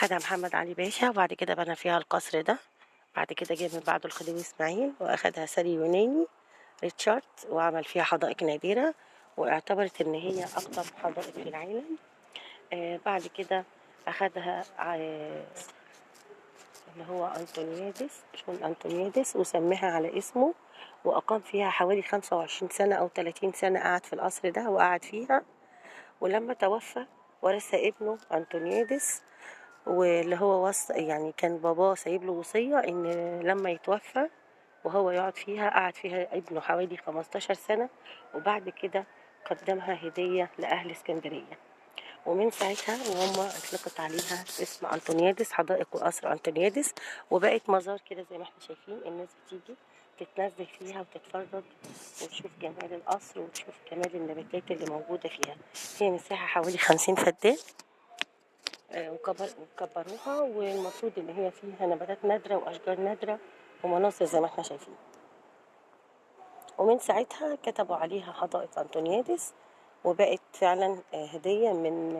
أخدها محمد علي باشا، وبعد كده بنى فيها القصر ده. بعد كده جه من بعده الخديوي إسماعيل وأخدها ساري يوناني ريتشارد وعمل فيها حدائق نادرة، واعتبرت إن هي أقدم حدائق في العالم. بعد كده أخدها اللي هو أنطونيادس، شون أنطونيادس، وسماها على اسمه، وأقام فيها حوالي 25 سنة أو 30 سنة، قعد في القصر ده وقعد فيها. ولما توفى ورثها ابنه أنطونيادس، واللي هو يعني كان باباه سايب له وصية إن لما يتوفى وهو يقعد فيها. قعد فيها ابنه حوالي 15 سنة، وبعد كده قدمها هدية لأهل اسكندرية. ومن ساعتها وهم اطلقت عليها اسم أنطونيادس، حدائق وقصر أنطونيادس، وبقت مزار كده زي ما احنا شايفين. الناس بتيجي تتنزه فيها وتتفرج وتشوف جمال القصر وتشوف جمال النباتات اللي موجودة فيها. هي مساحة حوالي 50 فدان، وكبروها، والمفروض ان هي فيها نباتات نادرة واشجار نادرة ومناظر زي ما احنا شايفين. ومن ساعتها كتبوا عليها حدائق أنطونيادس، وبقت فعلا هدية من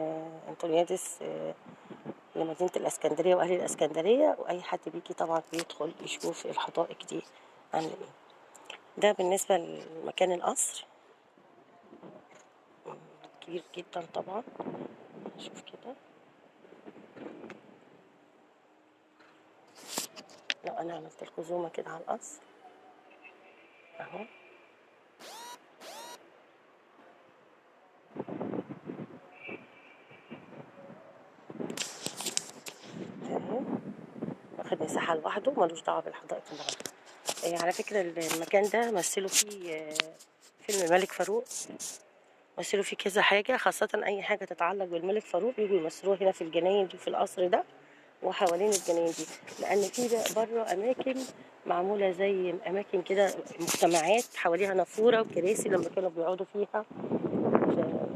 أنطونيادس لمدينة الإسكندرية وأهل الإسكندرية. وأي حد بيجي طبعا بيدخل يشوف الحدائق دي عاملة ايه. ده بالنسبة لمكان القصر، كبير جدا طبعا. شوف كده، لو أنا عملت لكم زومة كده على القصر أهو. أهو واخد مساحة لوحده، ملوش دعوة بالحدائق اللي ورا. على فكرة المكان ده مثلوا فيه فيلم الملك فاروق، مثلوا فيه كذا حاجة، خاصة أي حاجة تتعلق بالملك فاروق بيجوا يمثلوها هنا في الجناين دي في القصر ده وحوالين الجناين دي. لأن في بره أماكن معمولة زي أماكن كده، مجتمعات حواليها نافورة وكراسي لما كانوا بيقعدوا فيها في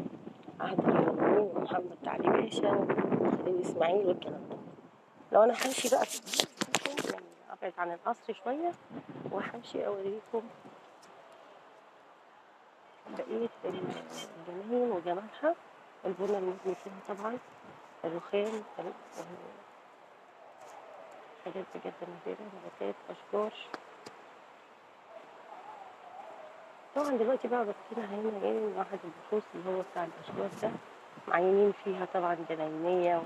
عهد الفاطميين ومحمد علي باشا وخديوي إسماعيل والكلام ده. لو أنا همشي بقى يعني أبعد عن القصر شوية وهمشي أوريكم بقية الجناين وجمالها. البنى المبني فيها طبعا الرخام، حاجات بجد نادرة، نباتات، أشجار. طبعا دلوقتي بقى بصينا هنا ايه معهد البحوث اللي هو بتاع الأشجار ده، معينين فيها طبعا جناينية يعني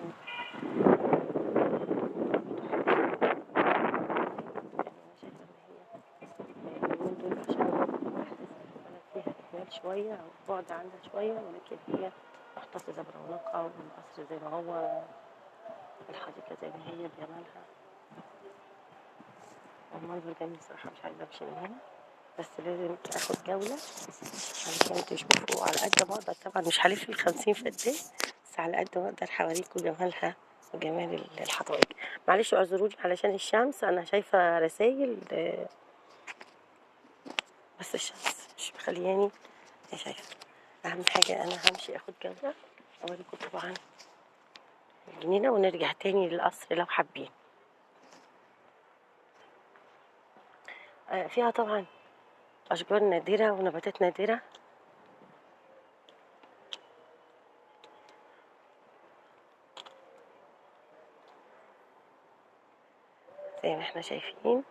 أنا شايفة إن هي اليومين دول عشان البلد فيها إهمال شوية أو بعد عنها شوية، ولكن هي محتفظة برونقها والقصر زي ما هو، الحديقة زي ما هي بجمالها. المنظر جميل صراحة، مش عايزة أمشي من هنا، بس لازم اخد جولة علشان تشوفوا على قد ما اقدر. طبعا مش هلف ال50 فدان، بس على قد ما اقدر هوريكم جمالها وجمال الحدائق. معلش اعذروني علشان الشمس، انا شايفة رسايل بس الشمس مش مخلياني شايفة. اهم حاجة انا همشي اخد جولة اوريكم طبعا الجنينة ونرجع تاني للقصر لو حابين. فيها طبعا اشجار نادرة ونباتات نادرة زي ما احنا شايفين،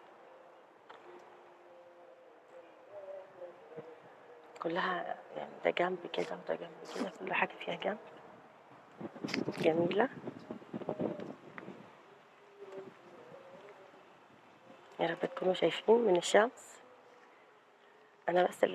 كلها يعني ده جنب كده وده جنب كده، كل حاجة فيها جنب جميلة. يا رب تكونوا شايفين من الشمس. انا بس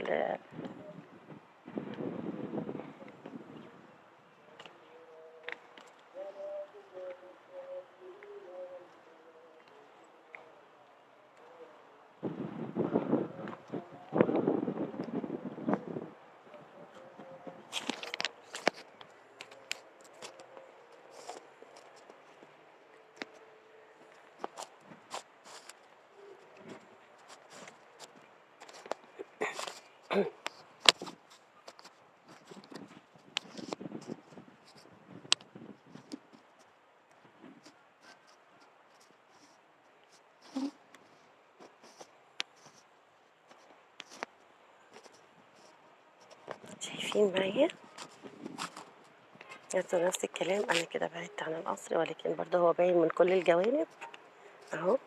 شايفين معايا برضه نفس الكلام، انا كده بعدت عن القصر ولكن برضه هو باين من كل الجوانب اهو.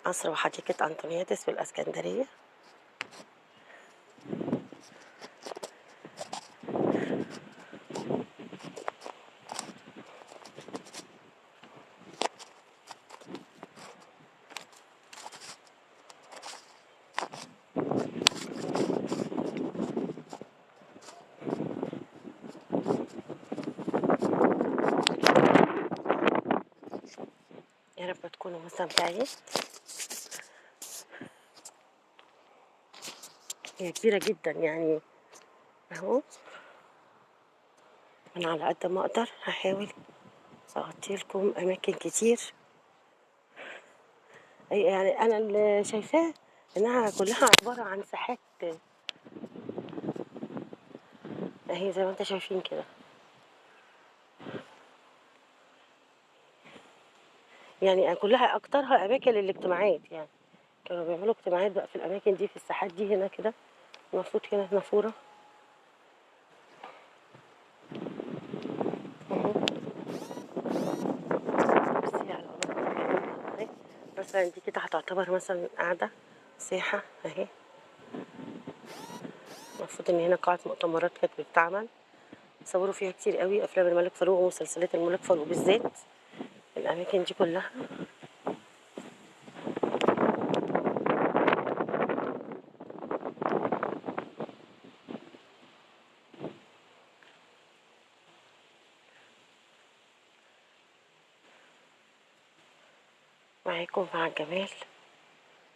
قصر وحديقة أنطونيادس في الإسكندرية. يا رب تكونوا مستمتعين. هي كبيرة جدا يعني اهو. انا على قد ما اقدر هحاول اغطي لكم اماكن كتير. يعني انا اللي شايفاه انها كلها عبارة عن ساحات اهي زي ما انت شايفين كده. يعني كلها اكترها اماكن للاجتماعات، يعني كانوا بيعملوا اجتماعات بقى في الاماكن دي، في الساحات دي هنا كده. المفروض هنا نافورة اهو. بصي على المناطق اهي. مثلا دي كده هتعتبر مثلا قاعدة ساحة اهي. المفروض ان هنا قاعة مؤتمرات كانت بتتعمل، صوروا فيها كتير قوي افلام الملك فاروق ومسلسلات الملك فاروق بالذات. الاماكن دي كلها معاكم مع الجمال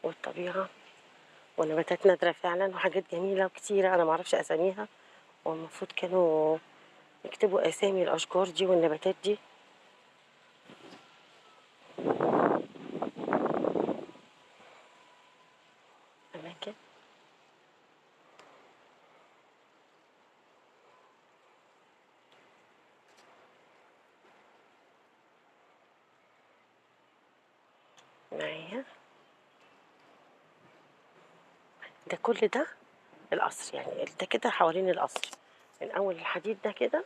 والطبيعة ونباتات نادرة فعلا وحاجات جميلة وكتيرة انا معرفش اساميها، والمفروض كانوا يكتبوا اسامي الاشجار دي والنباتات دي. اماكن معايا. ده كل ده القصر، يعني ده كده حوالين القصر من اول الحديد ده كده،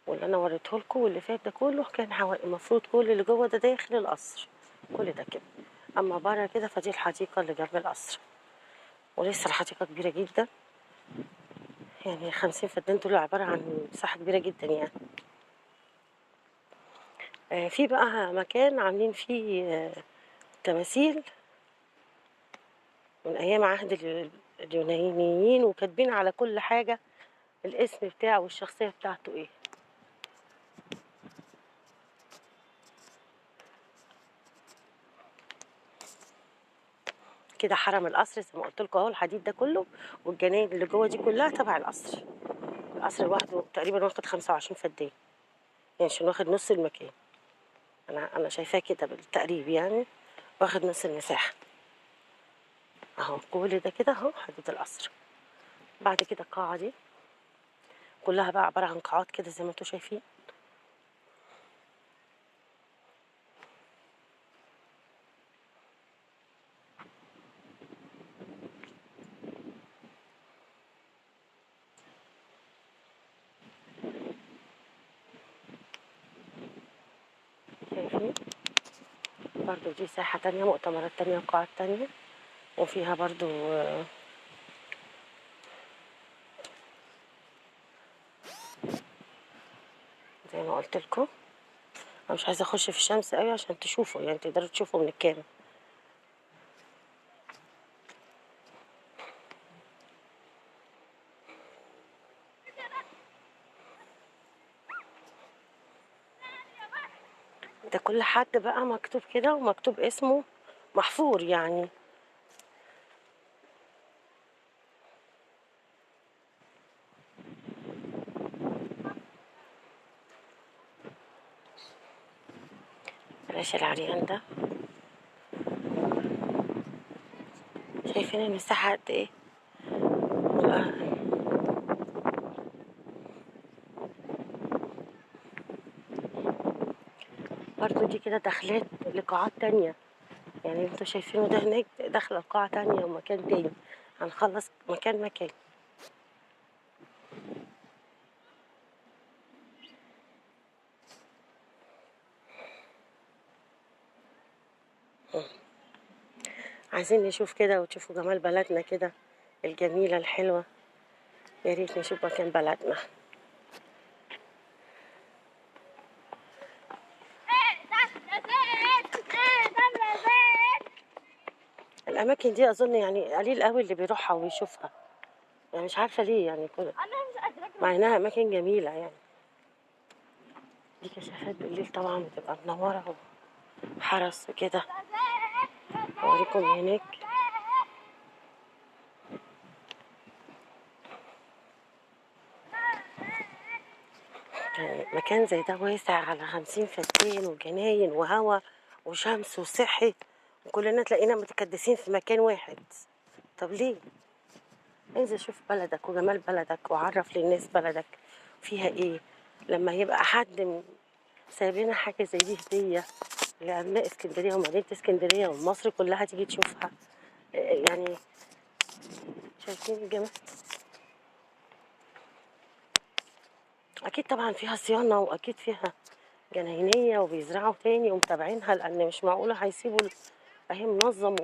واللي انا وريته لكم واللي فات ده كله كان المفروض كل اللي جوه ده داخل القصر، كل ده كده. اما بره كده فدي الحديقه اللي جنب القصر، ولسه الحديقه كبيره جدا. يعني 50 فدان دول عباره عن مساحه كبيره جدا يعني. في بقى مكان عاملين فيه تماثيل من ايام عهد اليونانيين، وكاتبين على كل حاجه الاسم بتاعه والشخصيه بتاعته ايه. كده حرم القصر زي ما قلت لكم اهو، الحديد ده كله والجناين اللي جوه دي كلها تبع القصر. القصر لوحده تقريبا واخد 25 فدان، يعني عشان واخد نص المكان. انا شايفاه كده بالتقريب يعني، واخد نص المساحه اهو. كل ده كده اهو حديد القصر. بعد كده القاعه دي كلها بقى عباره عن قاعات كده زي ما انتم شايفين. شايفين برضو دي ساحه تانية، مؤتمرات تانية وقاعات تانية، وفيها برضو زي ما قلت لكم. انا مش عايزه اخش في الشمس قوي عشان تشوفوا، يعني تقدروا تشوفوا من الكامل. ده كل حد بقى مكتوب كده ومكتوب اسمه محفور يعني. بلاش العريان ده. شايفين المساحة قد ايه؟ برضو دي كده دخلات لقاعات تانية، يعني انتوا شايفينه ده هناك داخلة قاعة تانية ومكان تاني. هنخلص مكان مكان. عايزين نشوف كده وتشوفوا جمال بلدنا كده الجميلة الحلوة. يا ريت نشوف مكان بلدنا. الأماكن دي أظن يعني قليل قوي اللي بيروحها ويشوفها، يعني مش عارفة ليه يعني كده، مع إنها أماكن جميلة يعني. دي كشافات بالليل طبعا بتبقى منورة وحرس وكده. أوريكم هناك يعني مكان زي ده واسع على 50 فدان وجناين وهوا وشمس وصحي، وكلنا تلاقينا متكدسين في مكان واحد. طب ليه؟ انزل شوف بلدك وجمال بلدك وعرف للناس بلدك فيها ايه. لما يبقى حد سايب لنا حاجة زي دي هدية لأبناء اسكندرية ومدينة اسكندرية ومصر كلها تيجي تشوفها، يعني شايفين الجمال. أكيد طبعا فيها صيانة وأكيد فيها جناينية وبيزرعوا تاني ومتابعينها، لأن مش معقولة هيسيبوا أهي منظم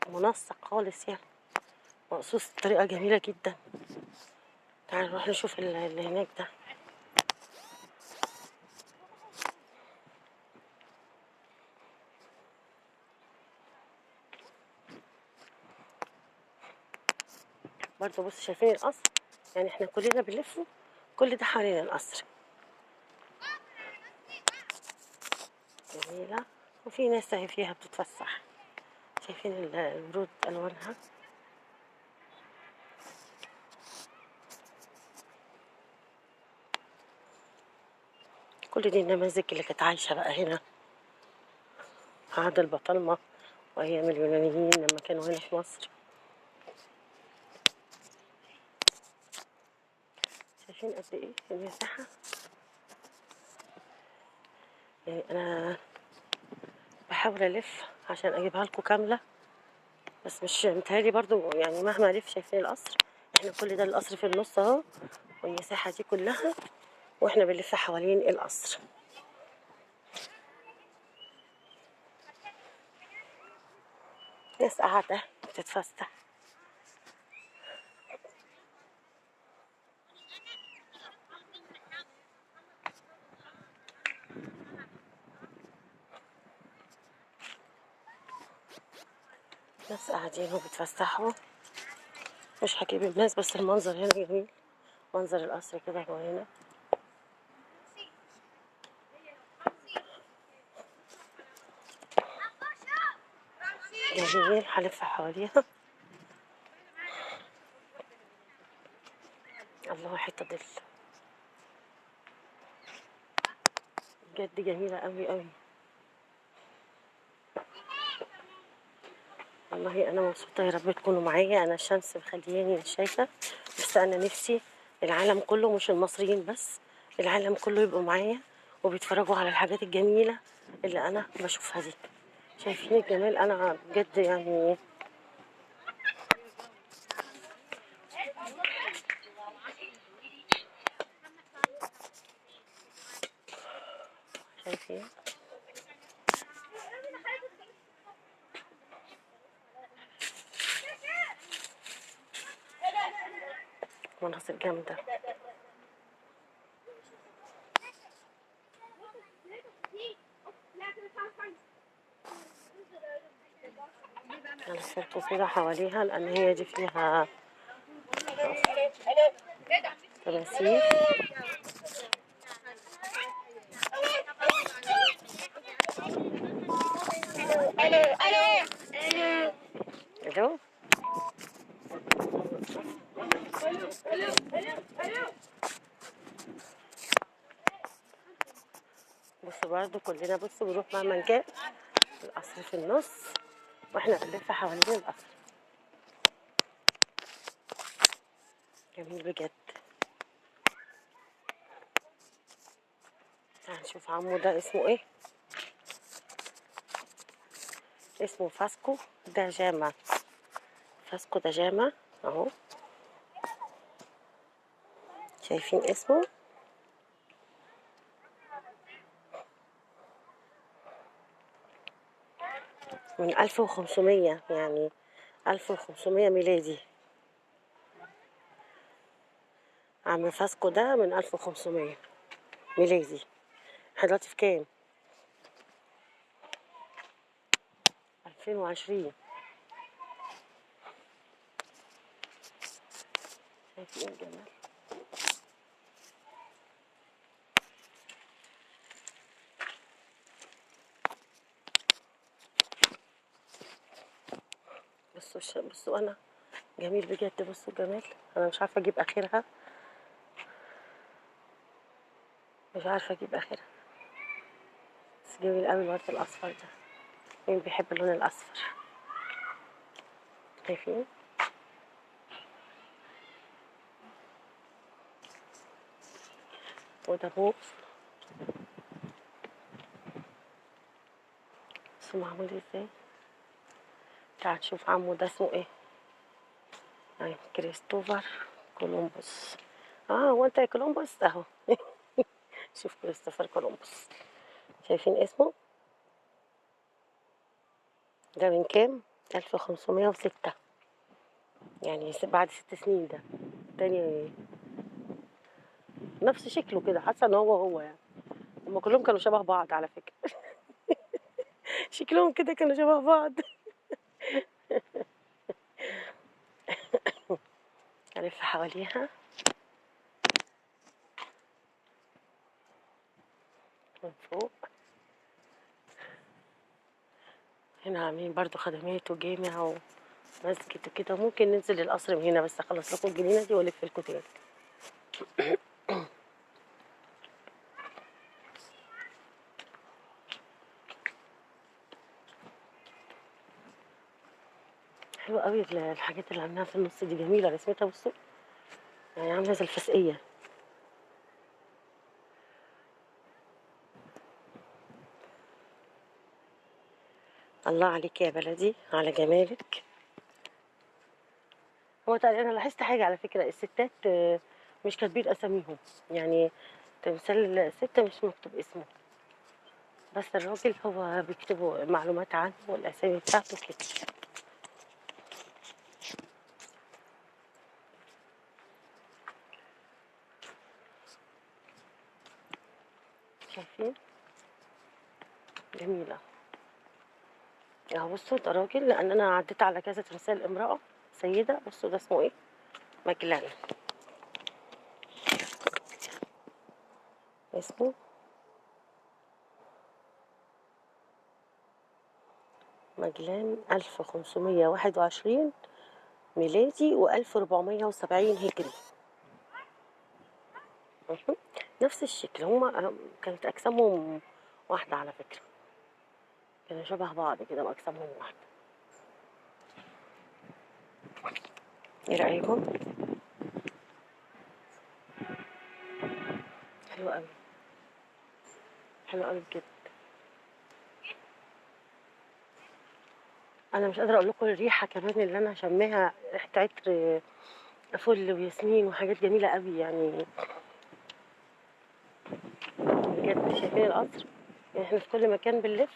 ومنسق خالص يعني، مقصوص بطريقة جميلة جدا. تعالوا نروح نشوف اللي هناك ده. برضه بص شايفين القصر، يعني احنا كلنا بنلفه كل ده حوالين القصر. جميلة وفي ناس اهي فيها بتتفسح. شايفين الورود ألوانها. كل دي النماذج اللي كانت عايشة بقى هنا في عهد البطالمة وأيام اليونانيين لما كانوا هنا في مصر. شايفين قد ايه المساحة؟ يعني أنا بحاول ألف عشان أجيبها لكم كاملة، بس مش متهيألي برضو يعني مهما ألف. شايفين القصر؟ احنا كل ده القصر في النص اهو، والمساحة دي كلها واحنا بنلف حوالين القصر. ناس قاعدة بتتفسح. ناس قاعدين وبتفسحوا. مش هجيب الناس بس المنظر هنا جميل، منظر القصر كده هو هنا جميل. هلف حواليها. الله حتة ظل بجد جميلة قوي قوي. والله أنا مبسوطة، يا رب تكونوا معايا. أنا الشمس مخلياني مش شايفة، بس أنا نفسي العالم كله مش المصريين بس، العالم كله يبقوا معايا وبيتفرجوا على الحاجات الجميلة اللي أنا بشوفها دي. شايفين الجمال؟ أنا بجد يعني شايفين مناظر جامدة. أنا لفيت كده حواليها لأن هي دي فيها تماثيل. الو. بصوا برضه كلنا بصوا بنروح مهما كان القصر في النص واحنا بنلف حوالين القصر. جميل بجد. تعال نشوف عمو ده اسمه ايه. اسمه فاسكو دا جاما. فاسكو دا جاما اهو. شايفين اسمه؟ من 1500 يعني 1500 ميلادي. عم فاسكو ده من 1500 ميلادي. احنا دلوقتي في كام؟ 2020. شايفين الجمال؟ بصوا انا جميل بجد. بصوا الجمال، انا مش عارفه اجيب اخرها، مش عارفه اجيب اخرها، بس جميل قوي الورد الاصفر ده. مين بيحب اللون الاصفر؟ شايفين؟ وده موف. بصوا معمول ازاي. تعال نشوف عمو ده اسمه ايه. يعني كريستوفر كولومبوس. هو انت يا كولومبوس اهو. شوف كريستوفر كولومبوس. شايفين اسمه ده من كام؟ 1506. يعني بعد 6 سنين ده تاني. نفس شكله كده، حاسه ان هو يعني. هما كلهم كانوا شبه بعض على فكره. شكلهم كده كانوا شبه بعض. الف حواليها من فوق. هنا عاملين برضو خدمات وجامع ومسجد وكده. ممكن ننزل القصر من هنا، بس اخلص لكم الجنينه دي والف لكم تاني. حلوه قوي الحاجات اللي عاملاها في النص دي، جميله رسمتها. بصوا يعني عامله زي الفسقيه. الله عليك يا بلدي على جمالك. هو تقريبا انا لاحظت حاجه على فكره، الستات مش كاتبين اساميهم. يعني تمثال الست مش مكتوب اسمه، بس الراجل هو بيكتبوا معلومات عنه والاسامي بتاعته كده. شايفين؟ جميله. اهو بصوا ده راجل، لان انا عديت على كذا تمثال امراه سيده. بصوا ده اسمه ايه؟ مجلان. اسمه مجلان 1521 ميلادي و1470 هجري. مهم. نفس الشكل. هما كانت اجسامهم واحده على فكره، كانوا شبه بعض كده واجسامهم واحده. ايه رايكم؟ حلو قوي، حلو قوي بجد. انا مش قادره اقول لكم الريحه كمان اللي انا شماها، ريحه عطر فل وياسمين وحاجات جميله قوي يعني. بجد شايفين القصر؟ يعني احنا في كل مكان بنلف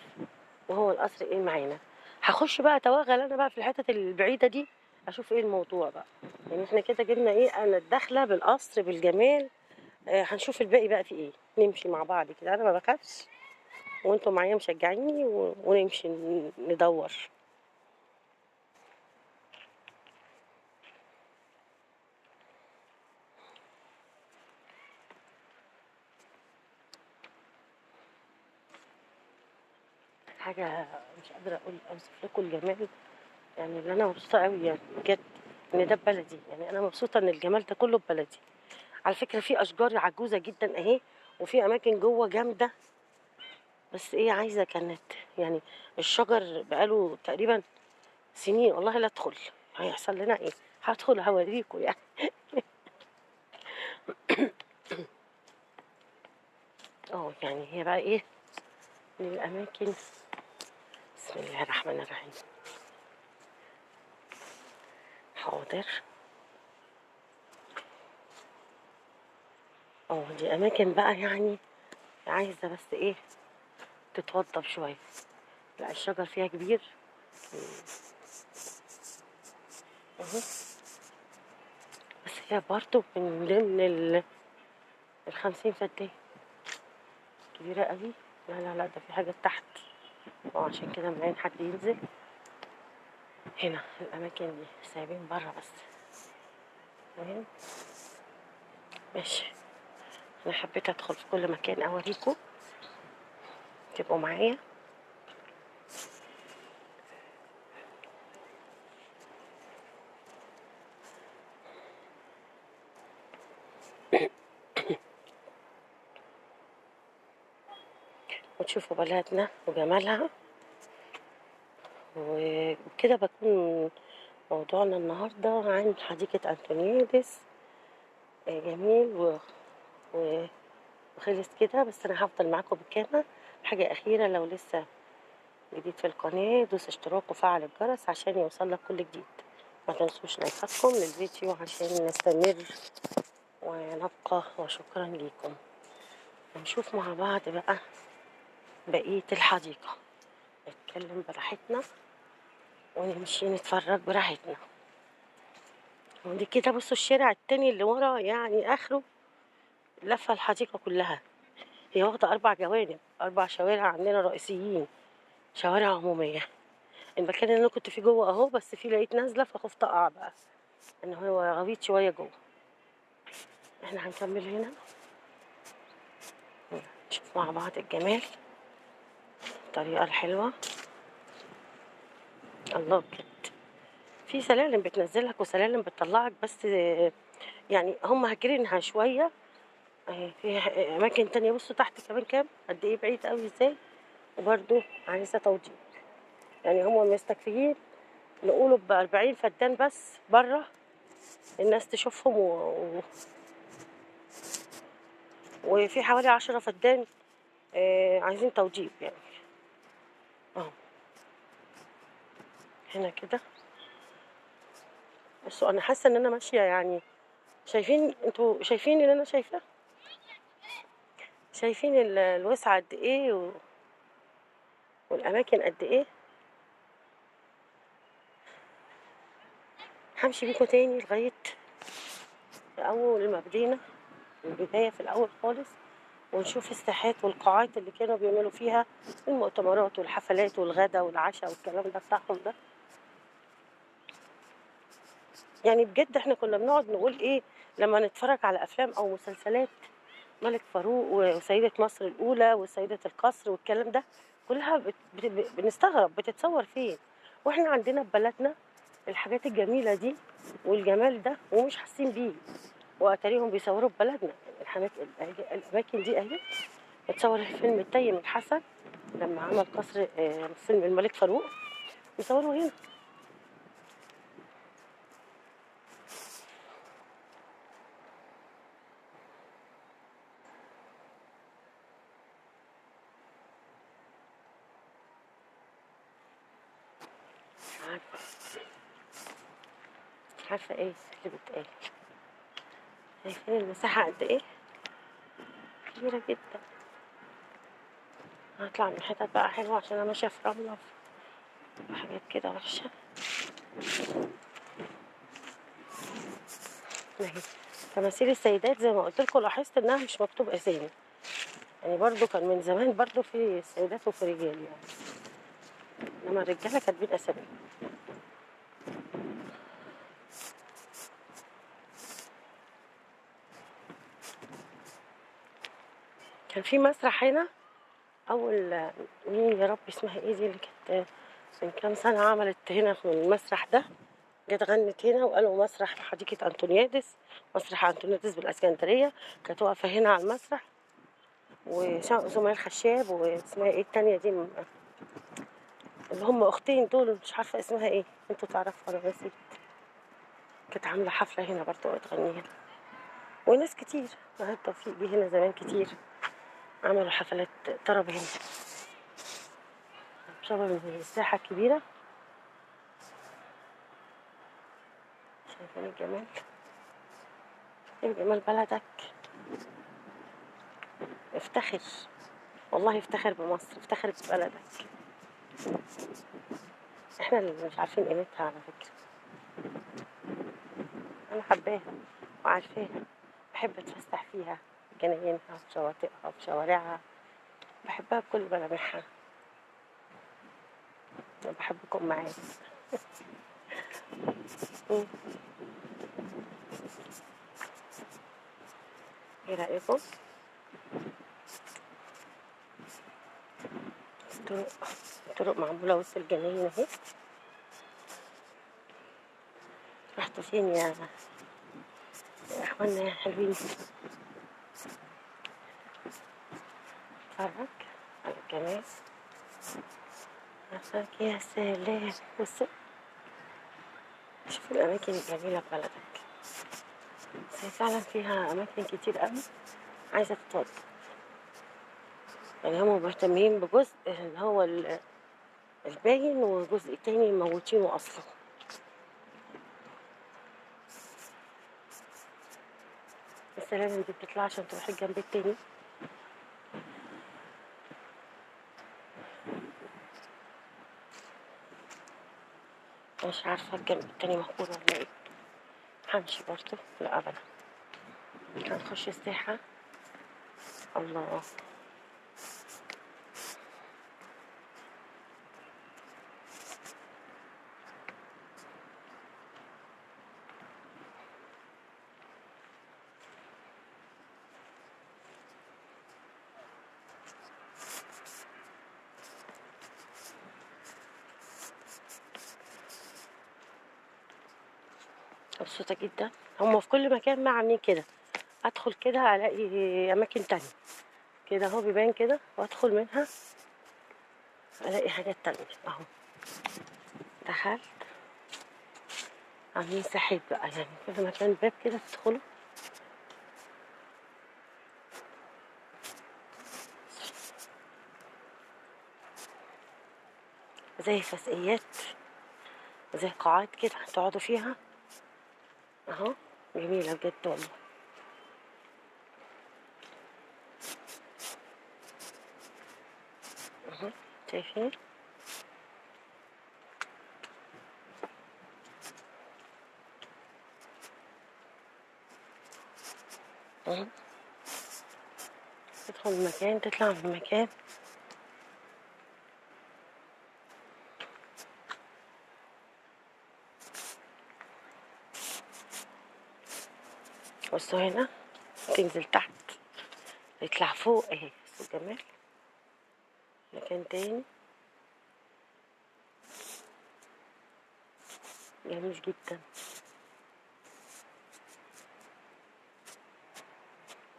وهو القصر ايه معانا. هخش بقى اتوغل انا بقى في الحتت البعيده دي، اشوف ايه الموضوع بقى. يعني احنا كده جبنا ايه، انا الداخله بالقصر بالجمال. هنشوف الباقي بقى في ايه. نمشي مع بعض كده، انا ما بخافش وانتوا معايا مشجعيني ونمشي ندور. حاجه مش قادره اوصف لكم الجمال. يعني اللي انا مبسوطه قوي يعني بجد ان ده ببلدي. يعني انا مبسوطه ان الجمال ده كله ببلدي. على فكره في اشجار عجوزه جدا اهي، وفي اماكن جوه جامده. بس ايه، عايزه كانت يعني الشجر بقاله تقريبا سنين. والله لا ادخل، هيحصل لنا ايه؟ هدخل هوريكم يعني. يعني هي بقى ايه من الاماكن. بسم الله الرحمن الرحيم. حاضر. دي اماكن بقى يعني عايزه بس ايه تتوضب شويه. لا الشجر فيها كبير اهو. بس هي برضو من ضمن ال50 فدان كبيرة قوي. لا لا لا، ده في حاجة تحت، وعشان كده ملاقيين حد ينزل هنا. الأماكن دي سايبين برا بس. تمام، ماشي. أنا حبيت أدخل في كل مكان أوريكم، تبقوا معايا. وتشوفوا بلدنا وجمالها. وكده بكون موضوعنا النهاردة عن حديقة أنطونيادس. جميل و- وخلص كده. بس أنا هفضل معاكم بكامل. حاجة أخيرة، لو لسه جديد في القناة دوس اشتراك وفعل الجرس عشان يوصلك كل جديد. ما تنسوش لايكاتكم للفيديو عشان نستمر ونبقى. وشكرا ليكم. ونشوف مع بعض بقى بقية الحديقة، نتكلم براحتنا ونمشي نتفرج براحتنا. ودي كده بصوا الشارع التاني اللي ورا، يعني اخره لفة الحديقة كلها. هي واخدة 4 جوانب، 4 شوارع عندنا رئيسيين، شوارع عمومية. المكان اللي انا كنت فيه جوه اهو، بس فيه لقيت نازلة فخفت اقع بقى، ان هو غويط شوية جوه. احنا هنكمل هنا نشوف مع بعض الجمال، الطريقة الحلوة. الله، بجد في سلالم بتنزلك وسلالم بتطلعك، بس يعني هم هاجرينها شوية. في أماكن تانية. بصوا تحت كمان كام قد إيه بعيد أوي إزاي، وبرضو عايزة توضيب. يعني هم مستكفيين نقولوا ب40 فدان بس برا، الناس تشوفهم وفي حوالي 10 فدان عايزين توضيب يعني. اهو هنا كده. بصوا انا حاسه ان انا ماشيه، يعني شايفين انتوا، شايفين اللي انا شايفاه، شايفين الوسعه قد ايه والاماكن قد ايه. همشي بيكم تاني لغايه اول ما بدينا، البدايه في الاول خالص، ونشوف الساحات والقاعات اللي كانوا بيعملوا فيها المؤتمرات والحفلات والغدا والعشاء والكلام ده بتاعهم ده. يعني بجد احنا كنا بنقعد نقول ايه لما نتفرج على افلام او مسلسلات ملك فاروق وسيدة مصر الاولى وسيدة القصر والكلام ده، كلها بنستغرب بتتصور فين، واحنا عندنا في بلدنا الحاجات الجميلة دي والجمال ده ومش حاسين بيه، واتاريهم بيصوروا في بلدنا. يعني الاماكن دي اهي بتصور الفيلم التيم الحسن لما عمل قصر فيلم الملك فاروق، بيصوروا هنا. عارفة ايه اللي بيتقال؟ شايفين المساحة قد ايه؟ كبيرة جدا. هطلع من حتت بقى حلوة عشان انا ماشية في رملة وحاجات كده وحشة. اهي تماثيل السيدات زي ما قلت لكم، لاحظت انها مش مكتوب اسامي، يعني برضو كان من زمان برضو في سيدات وفي رجال يعني، انما الرجالة كاتبين اسامي. كان في مسرح هنا اول، مين يا رب اسمها ايه دي اللي كانت من كام سنة عملت هنا في المسرح ده، جت غنت هنا وقالوا مسرح حديقة أنطونيادس، مسرح أنطونيادس بالإسكندرية. كانت واقفة هنا على المسرح، وسمية الخشاب واسمها ايه التانية دي اللي هم أختين دول، مش عارفة اسمها ايه، انتوا تعرفوا أنا نسيت. كانت عاملة حفلة هنا برضه وتغني هنا، وناس كتير. نهاد توفيق جه هنا زمان كتير، عملوا حفلات طرب هنا بسبب المساحة الكبيرة. شايفين الجمال؟ شايف جمال بلدك؟ افتخر، والله افتخر بمصر، افتخر ببلدك. احنا اللي مش عارفين قيمتها على فكرة. انا حباها وعارفاها، بحب اتفسح فيها، جناينها وشواطئها وشوارعها، بحبها بكل ملامحها. بحبكم معايا. مم. ايه رأيكم؟ طرق طرق معمولة وسط الجناين اهي. رحتوا فين يا اخوانا يا حلوين؟ اتفرج على الجمال. عارفك يا سلام. بصوا، شوفوا الأماكن الجميلة في بلدك. بس هي فعلا فيها أماكن كتير قوي عايزة تتوضى. يعني هم مهتمين بجزء اللي هو الباين، وجزء تاني موتينه أصلا. بس لازم دي بتطلع عشان تروح الجنب التاني. مش عارفة الجنب التاني مهجور ولا ايه. همشي برضه؟ لا أبدا. هنخش الساحة. الله. مبسوطة جدا. هما في كل مكان ما عاملين كده. أدخل كده ألاقي أماكن تانية كده اهو، بيبان كده وأدخل منها ألاقي حاجات تانية أهو. دخلت عاملين ساحات بقى، يعني كل مكان باب كده تدخله. زي فسقيات، زي قاعات كده تقعدوا فيها اهو. جميلة بجد والله. اهو شايفين. اهو تدخل المكان تطلع من المكان. بصوا هنا، تنزل تحت تطلع فوق اهي. بصوا الجمال. مكان تاني جميل جدا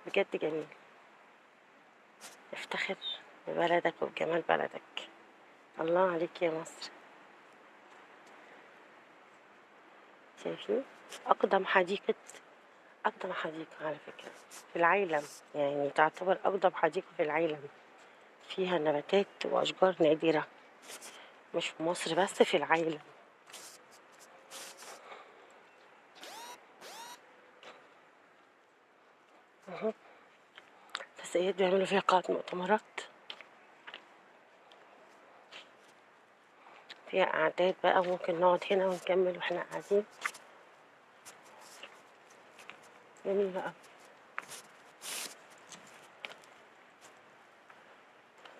بجد، جميل. افتخر ببلدك وبجمال بلدك. الله عليك يا مصر. شايفين؟ أقدم حديقة، أقدم حديقة على فكرة في العالم، يعني تعتبر أقدم حديقة في العالم. فيها نباتات وأشجار نادرة، مش في مصر بس، في العالم. اهو تسقيات بيعملوا فيها قاعة مؤتمرات، فيها قعدات بقى، ممكن نقعد هنا ونكمل واحنا قاعدين. جميلة أوي.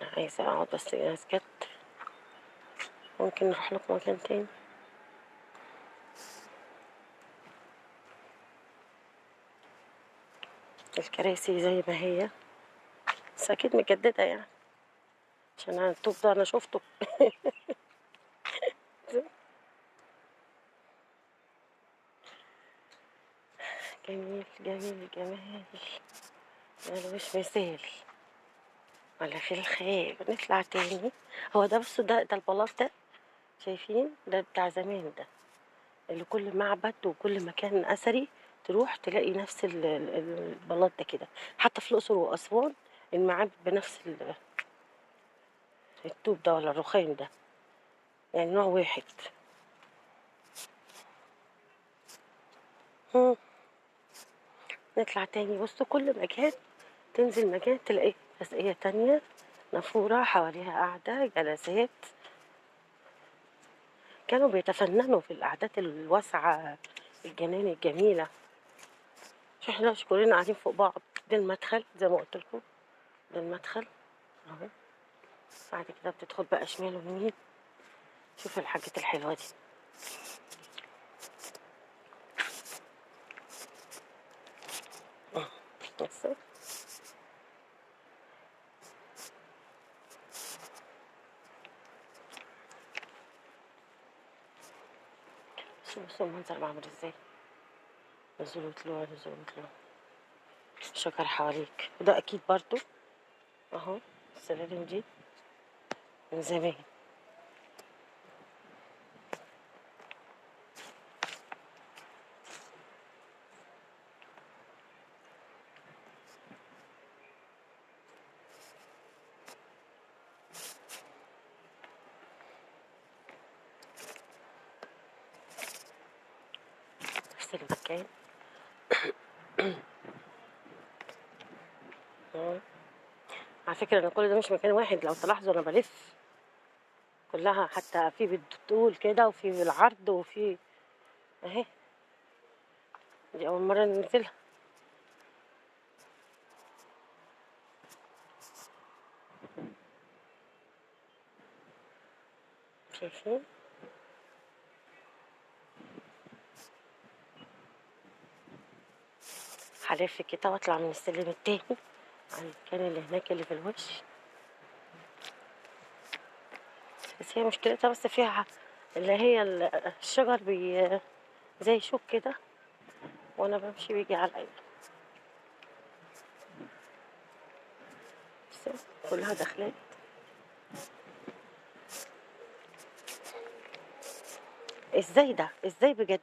أنا عايزة أقعد بس ناس جت. ممكن نروح لكم مكان تاني. الكراسي زي ما هي، بس أكيد مجددة يعني، عشان أنا الطوب ده أنا شفته. جميل جميل جمال، ملوش مثال ولا في الخيال. نطلع تاني. هو ده، بصوا، ده البلاط ده. شايفين؟ ده بتاع زمان ده، اللي كل معبد وكل مكان أثري تروح تلاقي نفس البلاط ده كده. حتى في الأقصر وأسوان المعابد بنفس الطوب ده ولا الرخام ده، يعني نوع واحد. مم. نطلع تاني. بصوا كل مكان تنزل مكان تلاقي تسقية تانية، نافورة حواليها قاعدة، جلسات. كانوا بيتفننوا في القعدات الواسعة، الجنان الجميلة. مش احنا دلوقتي كلنا قاعدين فوق بعض. ده المدخل زي ما قلت لكم، ده المدخل اهو. بعد كده بتدخل بقى شمال ويمين. شوف الحاجات الحلوة دي. بصوا بصوا المنظر معمول ازاي. نزلوا وطلعوا نزلوا وطلعوا. شجر حواليك، وده اكيد برضو اهو. السلالم دي من زمان. نفس المكان. اه. على فكرة ان كل ده مش مكان واحد، لو تلاحظوا انا بلف كلها، حتى في بالطول كده وفي بالعرض وفي اهي. دي اول مرة ننزلها. شايفين؟ هلف كده واطلع من السلم التاني على المكان اللي هناك اللي في الوش. بس هي مشكلتها بس فيها اللي هي الشجر زي شوك كده، وانا بمشي بيجي عليا. بس كلها دخلات. ازاي ده؟ ازاي بجد؟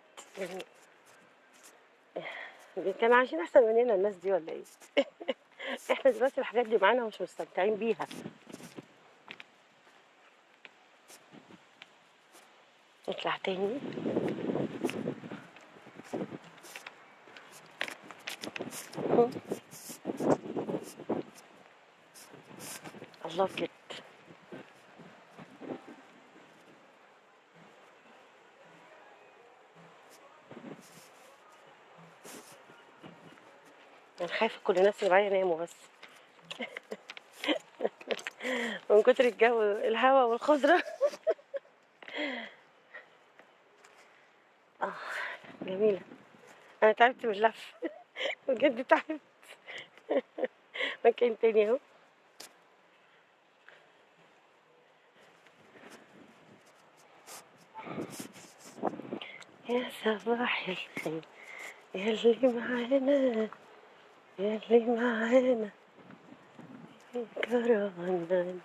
يعني كانوا عايشين احسن مننا الناس دي ولا ايه؟ احنا دلوقتي الحاجات دي معانا ومش مستمتعين بيها. نطلع تاني. الله بجد. انا خايفه كل الناس اللي معايا يناموا بس من كتر الجو الهواء والخضره. اه جميله. انا تعبت من اللف. بجد تعبت. مكان تاني اهو. يا صباح الخير ياللي معانا، ياللي معانا كرهنا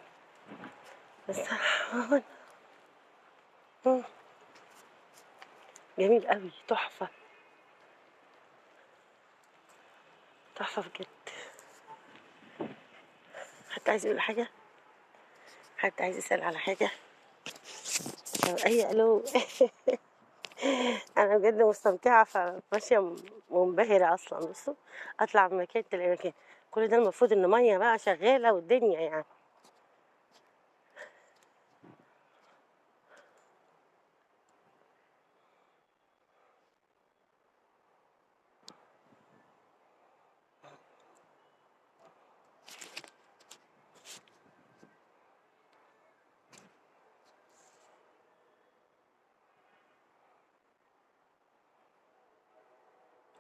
صحانا. جميل قوي، تحفة. تحفة بجد. حد عايز يقول حاجة؟ حد عايز يسأل على حاجة؟ أي ألو. أنا بجد مستمتعة، فماشية منبهرة أصلا. بصوا، أطلع من مكان تلاقي مكان. كل ده المفروض إن مية بقى شغالة والدنيا يعني.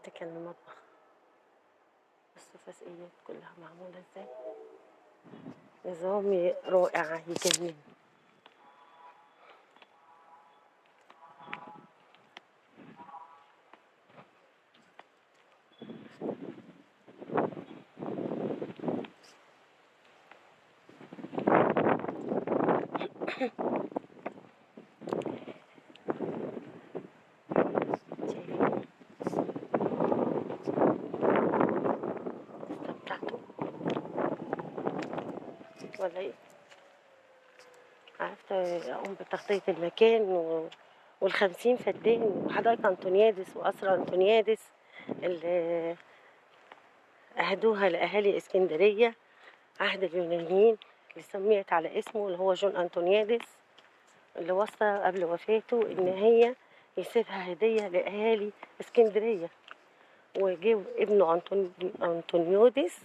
ده كان المطبخ. بصوا الفسقيات كلها معمولة ازاي. نظامي رائع يجنن. شايفين؟ استمتعتوا ولا ايه؟ قعدت أقوم بتغطية المكان والخمسين فدان وحدائق أنطونيادس وقصر أنطونيادس اللي أهدوها لأهالي اسكندرية عهد اليونانيين، اللي سميت على اسمه اللي هو جون أنطونيادس. اللي وصى قبل وفاته إن هي يسيبها هدية لأهالي اسكندرية، وجه ابنه أنطونيوديس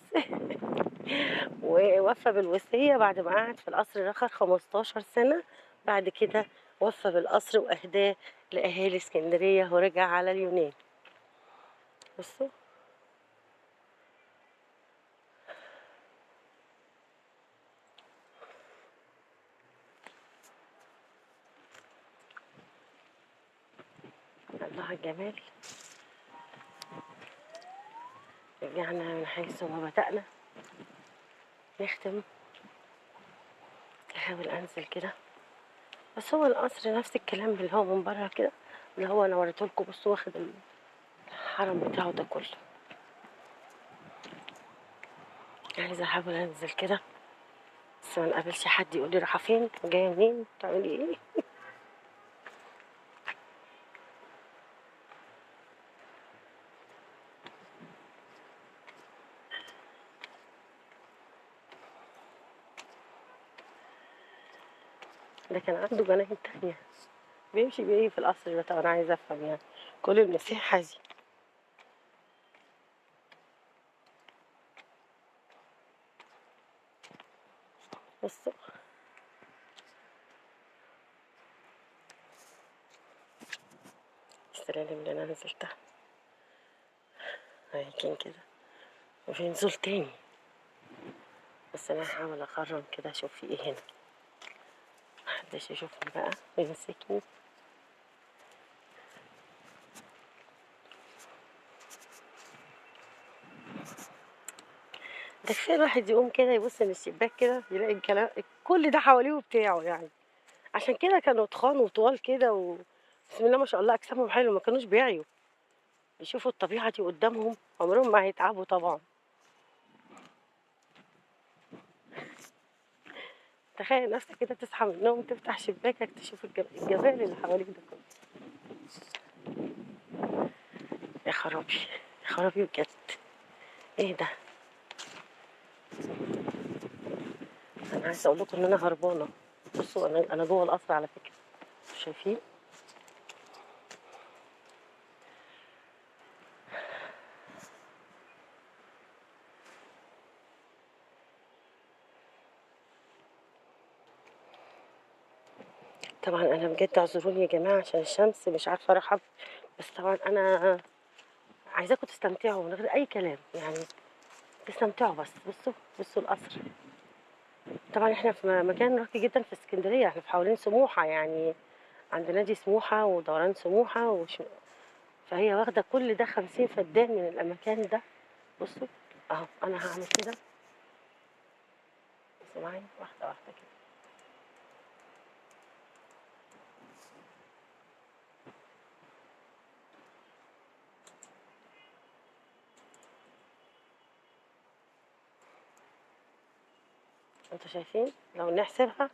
ووفى بالوصية بعد ما قعد في القصر رخر 15 سنة. بعد كده وفى بالقصر وأهداه لأهالي اسكندرية ورجع على اليونان. بصوا الله على الجمال. رجعنا من حيث ما بدأنا نختم. احاول انزل كده، بس هو القصر نفس الكلام اللي هو من بره كده، اللي هو انا وريتهولكوا. بصوا واخد الحرم بتاعه ده كله. عايزه احاول انزل كده بس ما نقابلش حد يقول لي رايحه فين جايه منين بتعملي ايه. ده كان عنده جناين تانية بيمشي بيه في القصر ده. طب انا عايزه افهم يعني كل المساحه دي. بصوا السلالم اللي انا نزلتها هيكين كده وفي نزول تاني، بس انا هحاول اخرم كده اشوف في ايه هنا. محدش يشوفني بقى ويمسكني. ده كفايه الواحد يقوم كده يبص من الشباك كده يلاقي الكلام كل ده حواليه بتاعه يعني. عشان كده كانوا تخان وطوال كده بسم الله ما شاء الله اجسامهم حلو، ما كانوش بيعيوا. يشوفوا الطبيعه دي قدامهم عمرهم ما هيتعبوا طبعا. تخيل نفسك كده تصحى من النوم تفتح شباكك تشوف الجمال اللي حواليك ده كله. يا خرابي يا خرابي بجد. ايه ده؟ انا عايزه اقول لكم ان انا هربانه. بصوا انا جوه القصر على فكره، شايفين؟ طبعا انا بجد اعذروني يا جماعه عشان الشمس مش عارفه ارحب، بس طبعا انا عايزاكم تستمتعوا من غير اي كلام يعني. تستمتعوا بس. بصوا القصر. طبعا احنا في مكان راقي جدا في اسكندريه، احنا في حوالين سموحه يعني، عند نادي سموحه ودوران سموحه فهي واخده كل ده 50 فدان من المكان ده. بصوا اهو انا هعمل كده. بصوا معايا واحده واحده كده. انتوا شايفين لو نحسبها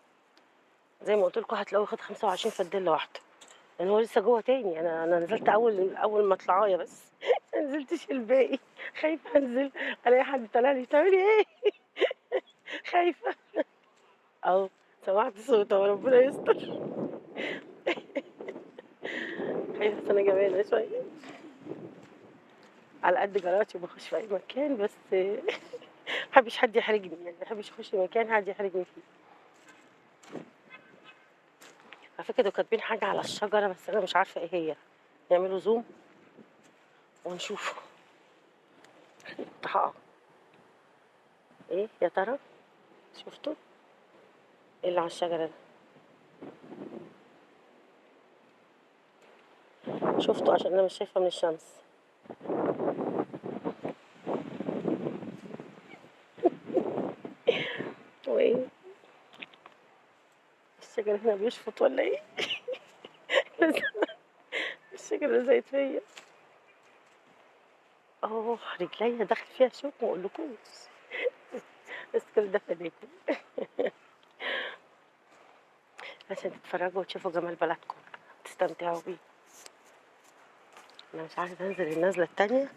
زي ما قلت لكم هتلاقوا واخد 25 فدان لوحده، لان هو لسه جوه تاني. انا نزلت اول ما طلعايه بس ما نزلتش الباقي. خايفه انزل الاقي حد طالع لي بتعملي ايه. خايفه. اهو سمعت صوته وربنا يستر. خايفه بس انا جميله شويه على قد جراتي وبخش في اي مكان، بس محبش حد يحرجني يعني، محبش اخش مكان حد يحرجني فيه. على فكره دول كاتبين حاجه على الشجره بس انا مش عارفه ايه هي. نعملوا زوم ونشوف. حقق ايه يا ترى؟ شفتوا ايه اللي على الشجره ده؟ شفتوا عشان انا مش شايفه من الشمس. وايه الشجره هنا بيشفط ولا ايه؟ الشجره زيت فيا. اه رجليا داخل فيها شوك ما اقولكوش. بس كل ده فداكم عشان تتفرجوا وتشوفوا جمال بلدكم تستمتعوا بيه. انا مش عايزه انزل النزله التانية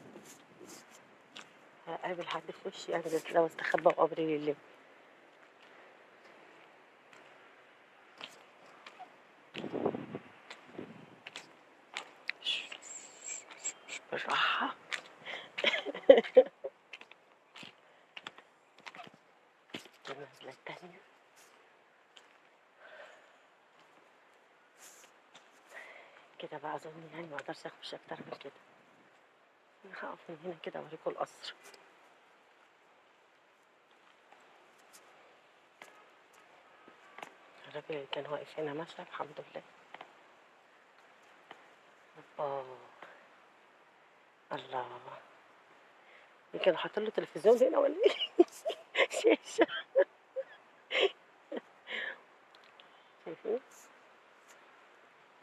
هقابل حد في وشي، انزل كده واستخبى وابري لله. النزلة التانية كده بقى اظن يعني ما اقدرش اخش اكتر من كده. انا هقف من هنا كده اوريكم القصر. الراجل اللي كان واقف هنا مشى الحمد لله. اه الله، يمكن حاطط له تلفزيون هنا ولا ايه؟ شاشة. شايفين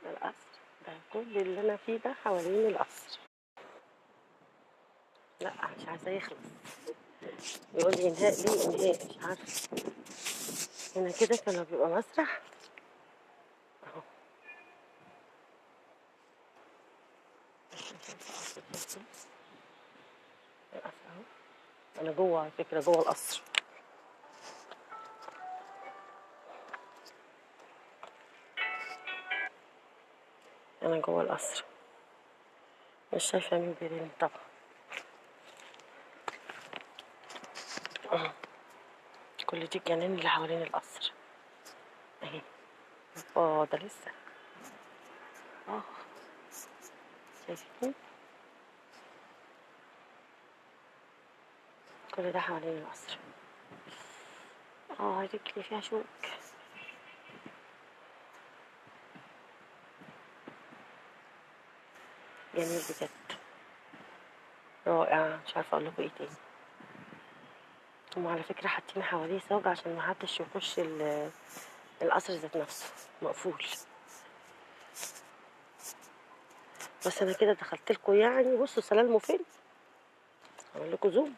ده القصر، ده كل اللي انا فيه ده حوالين القصر. لا مش عايزاه يخلص. يقول لي انهاء ليه انهاء مش عارفه. هنا كده كانوا بيبقى مسرح اهو. القصر اهو. انا جوه على فكره، جوه القصر. انا جوه القصر مش شايفه مين بيرن طبعا. كل دي الجنان اللي حوالين القصر اهي. اه ده لسه. اه شايفين كل ده حوالين القصر. اه رجلي فيها شوك. جميل بجد، رائع. مش عارفه اقول لكم ايه تاني. هم على فكره حاطين حواليه صاج عشان ما حدش يخش القصر ذات نفسه مقفول. بس انا كده دخلت لكم يعني. بصوا سلالمه فين، اعمل لكم زوم.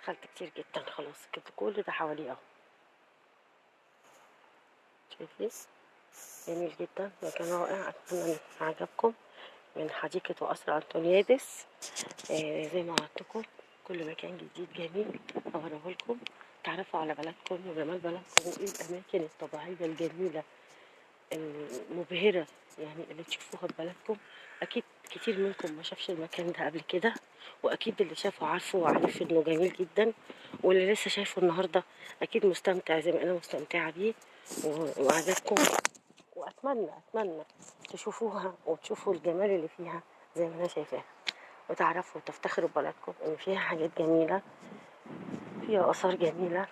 دخلت كتير جدا خلاص كده. كل ده حواليه اهو. شايفين جميل جدا، مكان رائع. اتمنى ان يكون عجبكم. من حديقة وقصر أنطونيادس. زي ما وعدتكم كل مكان جديد جميل أوريه لكم، تعرفوا على بلدكم وجمال بلدكم وإيه الأماكن الطبيعية الجميلة المبهرة يعني اللي تشوفوها في بلدكم. أكيد كتير منكم ما شافش المكان ده قبل كده، وأكيد اللي شافه عارفه وعارف إنه جميل جدا، واللي لسه شايفه النهاردة أكيد مستمتع زي ما أنا مستمتعة بيه وعجبكم. وأتمنى تشوفوها وتشوفوا الجمال اللي فيها زي ما أنا شايفاها، وتعرفوا وتفتخروا ببلدكم إن فيها حاجات جميلة، فيها آثار جميلة،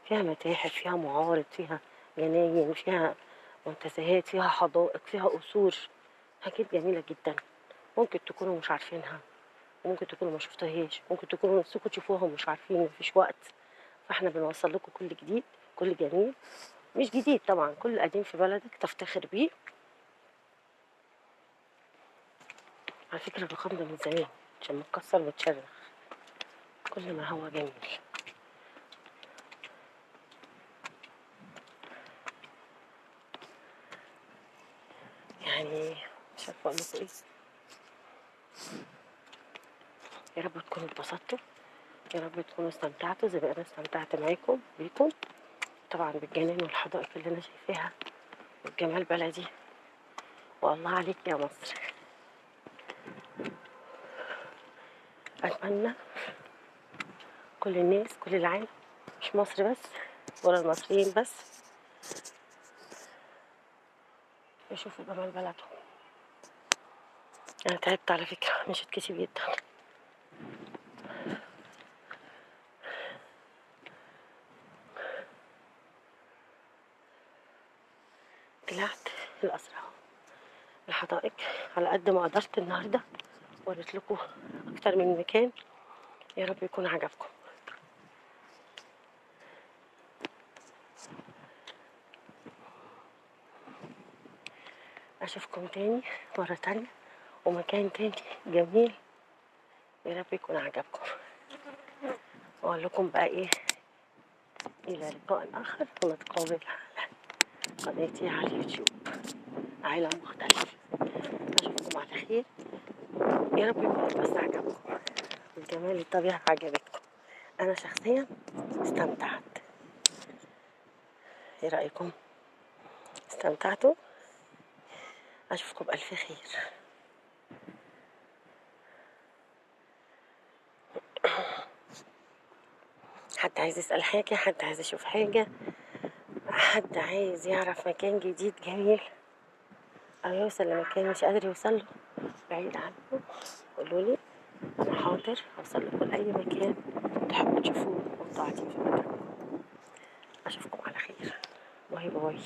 فيها متاحف، فيها معارض، فيها جناين، فيها منتزهات، فيها حدائق، فيها قصور. حاجات جميلة جدا. ممكن تكونوا مش عارفينها، وممكن تكونوا ما شفتوهاش، ممكن تكونوا نفسكم تشوفوها ومش عارفين مفيش وقت. فاحنا بنوصل لكم كل جديد، كل جميل. مش جديد طبعا، كل قديم في بلدك تفتخر بيه. على فكرة الرخام ده من زمان عشان متكسر وتشرخ. كل ما هو جميل. يعني مش عارفة اقول لكم ايه. يا رب تكونوا اتبسطتوا، يا رب تكونوا استمتعتوا زي ما انا استمتعت معاكم بيكم. طبعا بالجنان والحدائق اللي انا شايفاها والجمال بلدي. والله عليك يا مصر. اتمنى كل الناس، كل العالم، مش مصر بس ولا المصريين بس، يشوفوا جمال بلدهم. انا تعبت على فكرة، مشيت كتير جدا. طلعت الأسرع الحدائق على قد ما قدرت النهاردة، وريت لكم أكتر من مكان. يا رب يكون عجبكم. أشوفكم تاني مرة تانية ومكان تاني جميل. يا رب يكون عجبكم. وأقول لكم بقى إيه، إلى لقاء آخر ونتقابل على قناتي على اليوتيوب عالم مختلف. أشوفكم على خير. يا رب يكون بس عجبكم. الجمال الطبيعة عجبتكم. أنا شخصيا استمتعت. ايه رأيكم؟ استمتعتوا؟ أشوفكم بألف خير. حد عايز يسأل حاجة، حد عايز يشوف حاجة، حد عايز يعرف مكان جديد جميل أو يوصل لمكان مش قادر يوصله بعيد عنه، قولولي، أنا حاضر أوصل لكم لأي مكان تحبوا تشوفوه وانتوا قاعدين في مكانكم. أشوفكم على خير. باي باي.